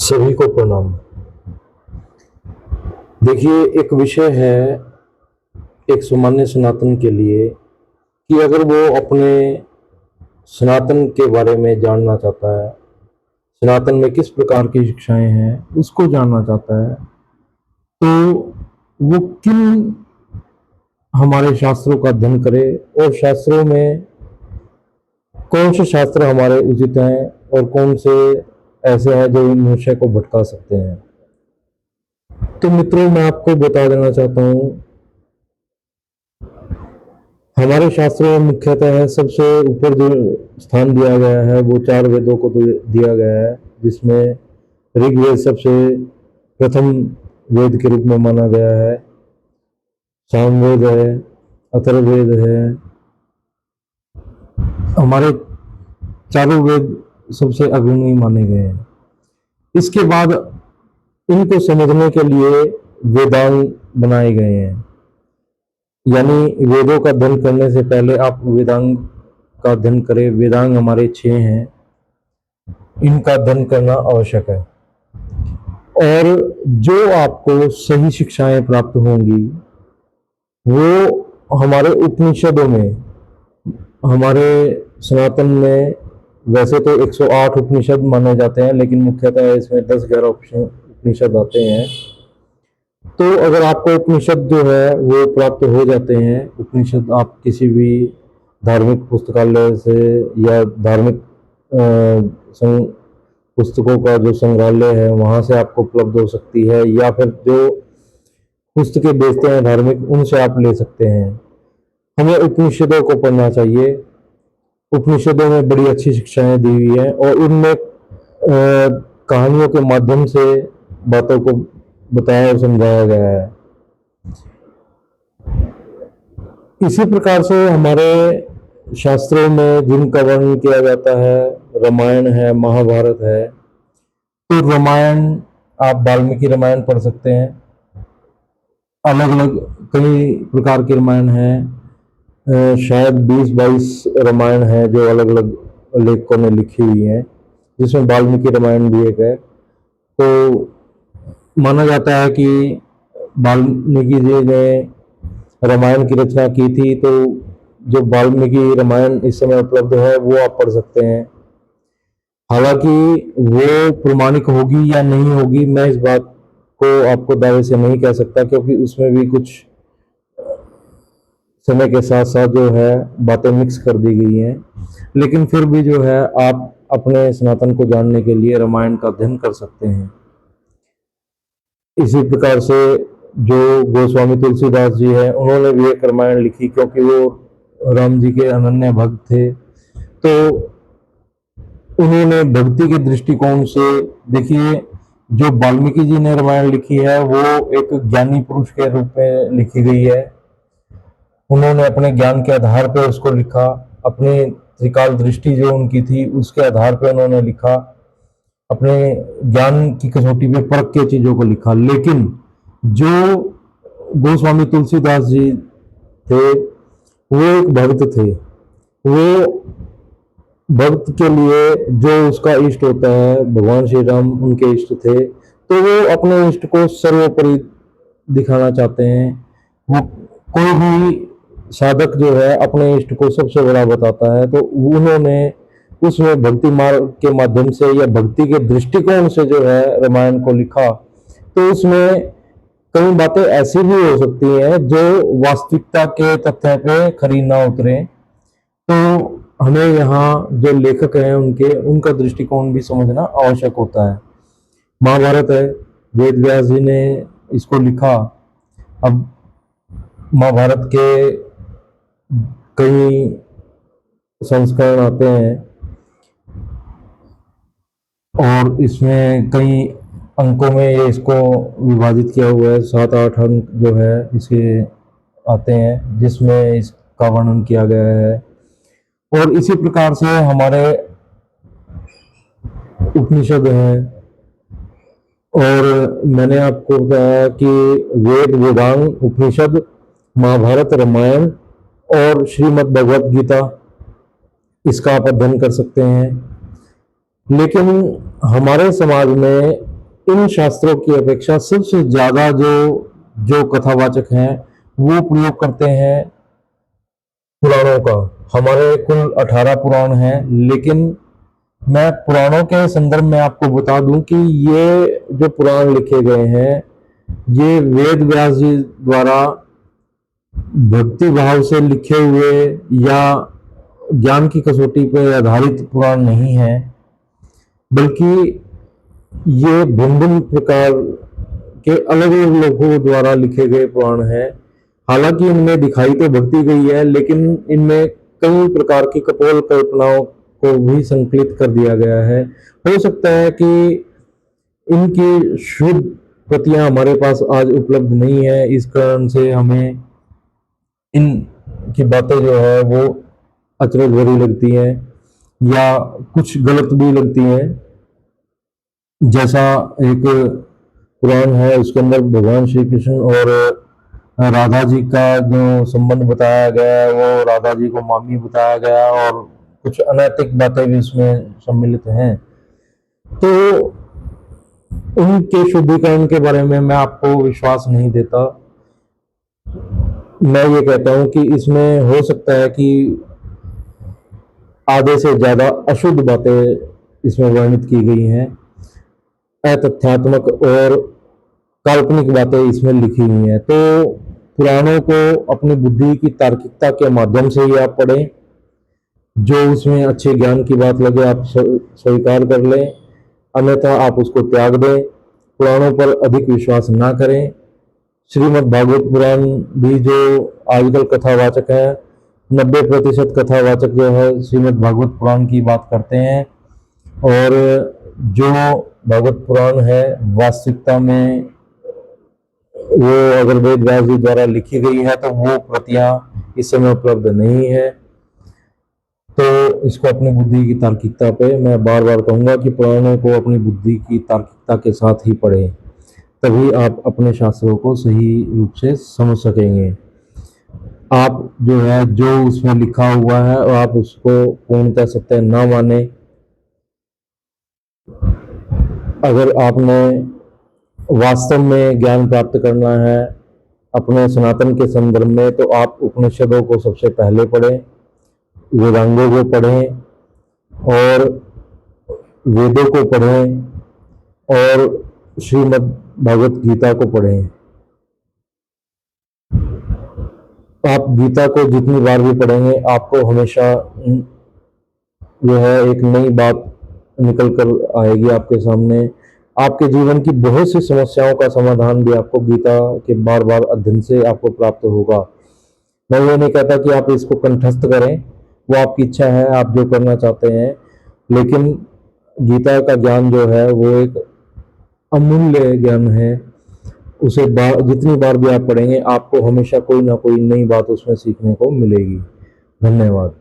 सभी को प्रणाम। देखिए, एक विषय है एक सामान्य सनातन के लिए कि अगर वो अपने सनातन के बारे में जानना चाहता है, सनातन में किस प्रकार की शिक्षाएं हैं उसको जानना चाहता है, तो वो किन हमारे शास्त्रों का अध्ययन करे और शास्त्रों में कौन से शास्त्र हमारे उचित हैं और कौन से ऐसे हैं जो मनुष्य को भटका सकते हैं। तो मित्रों, मैं आपको बता देना चाहता हूँ, हमारे शास्त्रों में मुख्यतः सबसे ऊपर जो स्थान दिया गया है वो चार वेदों को दिया गया है, जिसमें ऋग्वेद सबसे प्रथम वेद के रूप में माना गया है, सामवेद है, अथर्ववेद है। हमारे चारों वेद सबसे अग्रणी माने गए हैं। इसके बाद इनको समझने के लिए वेदांग बनाए गए हैं, यानी वेदों का अध्ययन करने से पहले आप वेदांग का अध्ययन करें। वेदांग हमारे 6 हैं, इनका अध्ययन करना आवश्यक है। और जो आपको सही शिक्षाएं प्राप्त होंगी वो हमारे उपनिषदों में, हमारे सनातन में वैसे तो 108 उपनिषद माने जाते हैं, लेकिन मुख्यतः इसमें 10-11 उपनिषद आते हैं। तो अगर आपको उपनिषद जो है वो प्राप्त हो जाते हैं, उपनिषद आप किसी भी धार्मिक पुस्तकालय से या धार्मिक पुस्तकों का जो संग्रहालय है वहाँ से आपको उपलब्ध हो सकती है, या फिर जो पुस्तकें बेचते हैं धार्मिक उनसे आप ले सकते हैं। हमें उपनिषदों को पढ़ना चाहिए। उपनिषदों में बड़ी अच्छी शिक्षाएं दी हुई हैं और उनमें कहानियों के माध्यम से बातों को बताया और समझाया गया है। इसी प्रकार से हमारे शास्त्रों में जिनका वर्णन किया जाता है, रामायण है, महाभारत है। तो रामायण, आप वाल्मीकि रामायण पढ़ सकते हैं। अलग अलग कई प्रकार की रामायण है, शायद 20-22 रामायण है जो अलग अलग लेखकों ने लिखी हुई है, जिसमें वाल्मीकि रामायण भी एक है। तो माना जाता है कि वाल्मीकि जी ने रामायण की रचना की थी। तो जो वाल्मीकि रामायण इस समय उपलब्ध है वो आप पढ़ सकते हैं। हालांकि वो प्रमाणिक होगी या नहीं होगी, मैं इस बात को आपको दावे से नहीं कह सकता, क्योंकि उसमें भी कुछ समय के साथ साथ जो है बातें मिक्स कर दी गई हैं। लेकिन फिर भी जो है आप अपने सनातन को जानने के लिए रामायण का अध्ययन कर सकते हैं। इसी प्रकार से जो गोस्वामी तुलसीदास जी हैं, उन्होंने भी एक रामायण लिखी, क्योंकि वो राम जी के अनन्य भक्त थे। तो उन्होंने भक्ति के दृष्टिकोण से, देखिए, जो वाल्मीकि जी ने रामायण लिखी है वो एक ज्ञानी पुरुष के रूप में लिखी गई है। उन्होंने अपने ज्ञान के आधार पर उसको लिखा, अपनी त्रिकाल दृष्टि जो उनकी थी उसके आधार पर उन्होंने लिखा, अपने ज्ञान की कसौटी पे परख के चीजों को लिखा। लेकिन जो गोस्वामी तुलसीदास जी थे वो एक भक्त थे। वो भक्त के लिए जो उसका इष्ट होता है, भगवान श्री राम उनके इष्ट थे, तो वो अपने इष्ट को सर्वोपरि दिखाना चाहते हैं। वो कोई भी साधक जो है अपने इष्ट को सबसे बड़ा बताता है। तो उन्होंने उसमें भक्ति मार्ग के माध्यम से या भक्ति के दृष्टिकोण से जो है रामायण को लिखा। तो उसमें कई बातें ऐसी भी हो सकती हैं जो वास्तविकता के तथ्य पे खरी ना उतरे। तो हमें यहाँ जो लेखक हैं उनका दृष्टिकोण भी समझना आवश्यक होता है। महाभारत है, वेद व्यास जी ने इसको लिखा। अब महाभारत के कई संस्करण आते हैं और इसमें कई अंकों में ये इसको विभाजित किया हुआ है। 7-8 अंक जो है इसके आते हैं, जिसमें इसका वर्णन किया गया है। और इसी प्रकार से हमारे उपनिषद हैं। और मैंने आपको बताया कि वेद, वेदांग, उपनिषद, महाभारत, रामायण और श्रीमद् भगवत गीता, इसका आप अध्ययन कर सकते हैं। लेकिन हमारे समाज में इन शास्त्रों की अपेक्षा सबसे ज्यादा जो जो कथावाचक हैं वो प्रयोग करते हैं पुराणों का। हमारे कुल 18 पुराण हैं, लेकिन मैं पुराणों के संदर्भ में आपको बता दूं कि ये जो पुराण लिखे गए हैं ये वेद व्यास जी द्वारा भक्ति भाव से लिखे हुए या ज्ञान की कसौटी पर आधारित पुराण नहीं है, बल्कि ये भिन्न भिन्न प्रकार के अलग अलग लोगों द्वारा लिखे गए पुराण हैं। हालांकि इनमें दिखाई तो भक्ति गई है, लेकिन इनमें कई प्रकार की कपोल कल्पनाओं को भी संकलित कर दिया गया है। हो सकता है कि इनकी शुद्ध प्रतियां हमारे पास आज उपलब्ध नहीं है, इस कारण से हमें इन की बातें जो है वो अचरज भरी लगती हैं या कुछ गलत भी लगती हैं। जैसा एक पुराण है उसके अंदर भगवान श्री कृष्ण और राधा जी का जो संबंध बताया गया है वो राधा जी को मामी बताया गया और कुछ अनैतिक बातें भी उसमें सम्मिलित हैं। तो उनके शुद्धिकरण के बारे में मैं आपको विश्वास नहीं देता। मैं ये कहता हूं कि इसमें हो सकता है कि आधे से ज्यादा अशुद्ध बातें इसमें वर्णित की गई हैं, अतथ्यात्मक और काल्पनिक बातें इसमें लिखी हुई हैं। तो पुराणों को अपनी बुद्धि की तार्किकता के माध्यम से ही आप पढ़ें, जो उसमें अच्छे ज्ञान की बात लगे आप स्वीकार कर लें, अन्यथा आप उसको त्याग दें। पुराणों पर अधिक विश्वास ना करें। श्रीमद् भागवत पुराण भी जो आजकल कथावाचक है, 90% कथावाचक जो है श्रीमद् भागवत पुराण की बात करते हैं, और जो भागवत पुराण है वास्तविकता में वो अगर वेद व्यास जी द्वारा लिखी गई है तो वो प्रतियां इस समय उपलब्ध नहीं है। तो इसको अपनी बुद्धि की तार्किकता पे मैं बार बार कहूंगा कि पुराणों को अपनी बुद्धि की तार्किकता के साथ ही पढ़ें, तभी आप अपने शास्त्रों को सही रूप से समझ सकेंगे। आप जो है जो उसमें लिखा हुआ है और आप उसको पूर्णतः सत्य ना माने। अगर आपने वास्तव में ज्ञान प्राप्त करना है अपने सनातन के संदर्भ में, तो आप उपनिषदों को सबसे पहले पढ़ें, वेदांगों को पढ़ें और वेदों को पढ़ें और श्रीमद् भगवत गीता को पढ़ें। आप गीता को जितनी बार भी पढ़ेंगे आपको हमेशा जो है एक नई बात निकल कर आएगी आपके सामने। आपके जीवन की बहुत सी समस्याओं का समाधान भी आपको गीता के बार बार अध्ययन से आपको प्राप्त होगा। मैं ये नहीं कहता कि आप इसको कंठस्थ करें, वो आपकी इच्छा है, आप जो करना चाहते हैं, लेकिन गीता का ज्ञान जो है वो एक अमूल्य ज्ञान है। उसे जितनी बार भी आप पढ़ेंगे आपको हमेशा कोई ना कोई नई बात उसमें सीखने को मिलेगी। धन्यवाद।